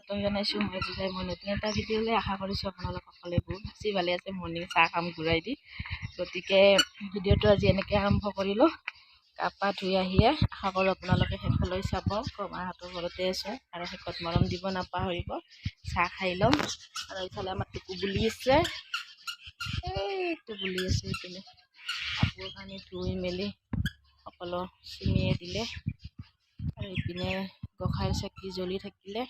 স্বাগতম জনাইছোঁ। মই জুজাই মই নতুন এটা ভিডিঅ'লৈ আশা কৰিছোঁ আপোনালোক সকলোৱে বহুত বেছি ভালে আছে। মৰ্ণিং চাহ কাম ঘূৰাই দি গতিকে ভিডিঅ'টো আজি এনেকৈ আৰম্ভ কৰিলোঁ। গা পা ধুই আহিয়ে আশা কৰোঁ আপোনালোকে শেষলৈ চাব। মাহঁতৰ ঘৰতে আছোঁ আৰু শেষত মৰম দিব নাপাহৰিব। চাহ খাই ল'ম আৰু এইফালে আমাৰ টুকু বুলি আছে, এইটো বুলি আছে। এইপিনে কাপোৰ কানি ধুই মেলি সকলো চিঙিয়ে দিলে আৰু এইপিনে গোঁসাইৰ চাকি জ্বলি থাকিলে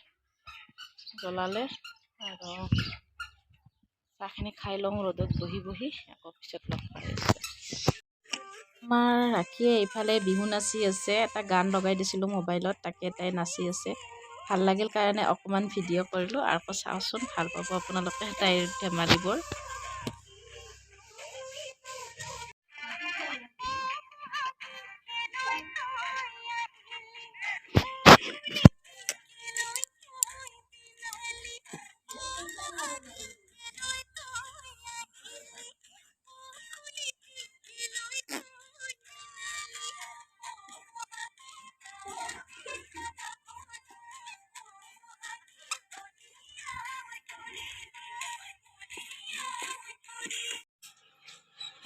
জ্বলালে আৰু চাহখিনি খাই লওঁ ৰ'দত বহি বহি, আকৌ পিছত লগ পাই আছোঁ। আমাৰ ৰাখীয়ে ইফালে বিহু নাচি আছে। এটা গান লগাই দিছিলোঁ মোবাইলত, তাকে তাই নাচি আছে। ভাল লাগিল কাৰণে অকণমান ভিডিঅ' কৰিলোঁ। আকৌ চাওঁচোন, ভাল পাব আপোনালোকে তাইৰ ধেমালিবোৰ।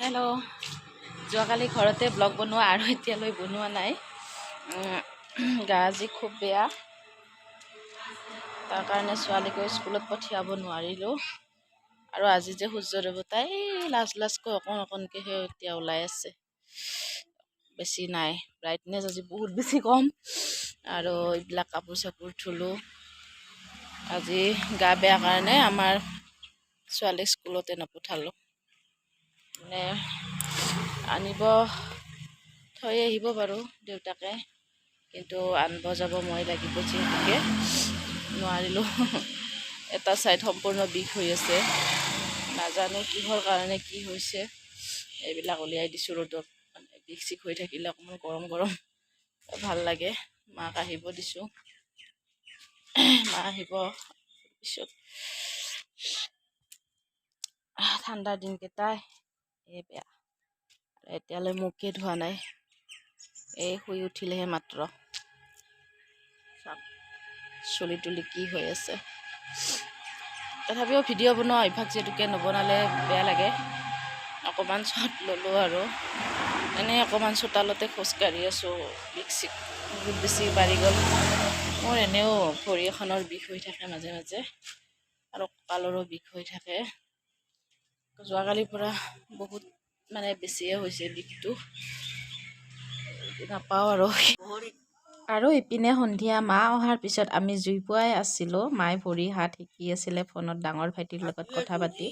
হেল্ল', যোৱাকালি ঘৰতে ব্লগ বনোৱা আৰু এতিয়ালৈ বনোৱা নাই। গা আজি খুব বেয়া, তাৰ কাৰণে ছোৱালীকো স্কুলত পঠিয়াব নোৱাৰিলোঁ। আৰু আজি যে সূৰ্য দেৱতাই লাজকৈ অকণকৈ এতিয়া ওলাই আছে, বেছি নাই। ব্ৰাইটনেছ আজি বহুত বেছি কম। আৰু এইবিলাক কাপোৰ চাপোৰ ধুলোঁ। আজি গা বেয়া কাৰণে আমাৰ ছোৱালীক স্কুলতে নপঠালোঁ। মানে আনিব থৈ আহিব বাৰু দেউতাকে, কিন্তু আনিব যাব মই লাগিব যিহেতুকে নোৱাৰিলোঁ। এটা ছাইড সম্পূৰ্ণ বিষ হৈ আছে, নাজানো কিহৰ কাৰণে কি হৈছে। এইবিলাক উলিয়াই দিছোঁ ৰ'দত। মানে বিষ চিষ হৈ থাকিলে অকণমান গৰম গৰম ভাল লাগে। মাক আহিব দিছোঁ, মা আহিব পিছত। ঠাণ্ডাৰ দিনকেইটাই এই বেয়া। এতিয়ালৈ মুখে ধোৱা নাই, এই শুই উঠিলেহে মাত্ৰ। চুলি তুলি কি হৈ আছে। তথাপিও ভিডিঅ' বনোৱা অভ্যাস যিহেতুকে নবনালে বেয়া লাগে। অকণমান চট ল'লোঁ আৰু এনেই অকণমান চোতালতে খোজকাঢ়ি আছোঁ। বিষ চিষ বহুত বেছি বাঢ়ি গ'ল। মোৰ এনেও ভৰি এখনৰ বিষ হৈ থাকে মাজে মাজে, আৰু কঁকালৰো বিষ হৈ থাকে। যোৱাকালিৰ পৰা বহুত মানে বেছিয়ে হৈছে বিষটো, নাপাওঁ আৰু ইপিনে সন্ধিয়া মা অহাৰ পিছত আমি জুই পোৱাই আছিলোঁ। মায়ে ভৰি হাত শিকি আছিলে ফোনত ডাঙৰ ভাইটিৰ লগত কথা পাতি,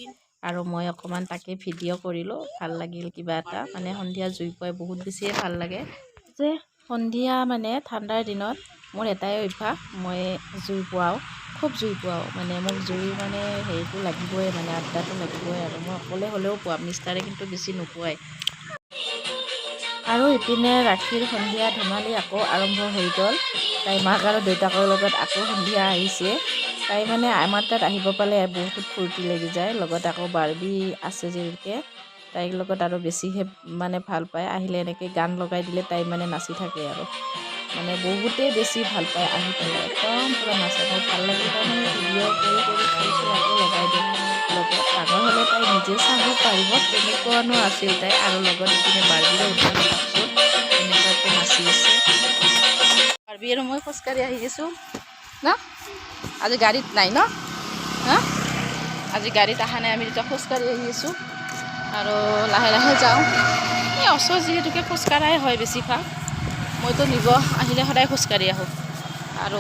আৰু মই অকণমান তাকে ভিডিঅ' কৰিলোঁ। ভাল লাগিল কিবা এটা, মানে সন্ধিয়া জুই পোৱাই বহুত বেছিয়ে ভাল লাগে। যে সন্ধিয়া মানে ঠাণ্ডাৰ দিনত মোৰ এটাই অভ্যাস, মই জুই পোৱাওঁ, খুব জুই পোৱাওঁ। মানে মোক জুই মানে হেৰিটো লাগিবই, মানে আড্ডাটো লাগিবই। আৰু মই অকলে হ'লেও পোৱাম, মিষ্টাৰে কিন্তু বেছি নোপোৱাই। আৰু ইপিনে ৰাখীৰ সন্ধিয়া ধেমালি আকৌ আৰম্ভ হৈ গ'ল। তাই মাক আৰু দেউতাকৰ লগত আকৌ সন্ধিয়া আহিছে। তাই মানে আমাৰ তাত আহিব পালে বহুত ফূৰ্তি লাগি যায়। লগত আকৌ বাৰ্বি আছে যিহেতুকে তাইৰ লগত আৰু বেছিহে মানে ভাল পায়। আহিলে এনেকৈ গান লগাই দিলে তাই মানে নাচি থাকে আৰু মানে বহুতেই বেছি ভাল পায়। আহি পেলাই একদম পূৰা নাচে। তাই ভাল লাগিল কাৰণে ভিডিঅ' কৰি থৈ আকৌ লগাই দিওঁ লগত। ডাঙৰ হ'লে তাই নিজে চাব পাৰিব কেনেকুৱানো আছিল তাই। আৰু লগত ইপিনে বাৰ্বিৰো উৎপাত চাওকচোন, এনেকুৱাকৈ নাচি আছে। বাৰ্বি আৰু মই খোজকাঢ়ি আহি আছোঁ ন, আজি গাড়ীত নাই ন, হা আজি গাড়ীত অহা নাই। আমি দুটা খোজকাঢ়ি আহি আছোঁ আৰু লাহে লাহে যাওঁ। এই ওচৰ যিহেতুকে খোজকাঢ়াই হয় বেছিভাগ। মইতো নিব আহিলে সদায় খোজকাঢ়ি আহোঁ, আৰু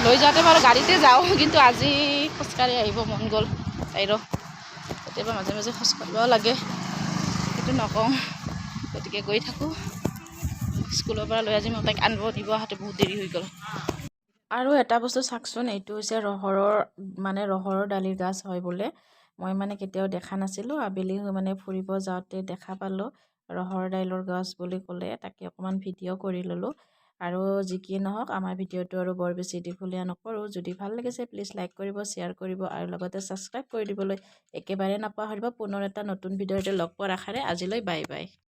লৈ যাওঁতে বাৰু গাড়ীতে যাওঁ, কিন্তু আজি খোজকাঢ়ি আহিব মন গ'ল তাইৰো। কেতিয়াবা মাজে মাজে খোজকাঢ়িবও লাগে, সেইটো নকওঁ। গতিকে গৈ থাকোঁ। স্কুলৰ পৰা লৈ আজি মই তাইক আনিব দিব আহোঁতে বহুত দেৰি হৈ গ'ল। আৰু এটা বস্তু চাওকচোন, এইটো হৈছে ৰহৰৰ দালিৰ গাছ হয় বোলে। মই মানে কেতিয়াও দেখা নাছিলোঁ। আবেলি মানে ফুৰিব যাওঁতে দেখা পালোঁ ৰহৰ দাইলৰ গছ বুলি ক'লে, তাকে অকণমান ভিডিঅ' কৰি ল'লোঁ। আৰু যি কি নহওক, আমাৰ ভিডিঅ'টো আৰু বৰ বেছি দীঘলীয়া নকৰোঁ। যদি ভাল লাগিছে প্লিজ লাইক কৰিব, শ্বেয়াৰ কৰিব আৰু লগতে ছাবস্ক্ৰাইব কৰি দিবলৈ একেবাৰে নাপাহৰিব। পুনৰ এটা নতুন ভিডিঅ'তে লগ পোৱাৰ আশাৰে আজিলৈ বাই বাই।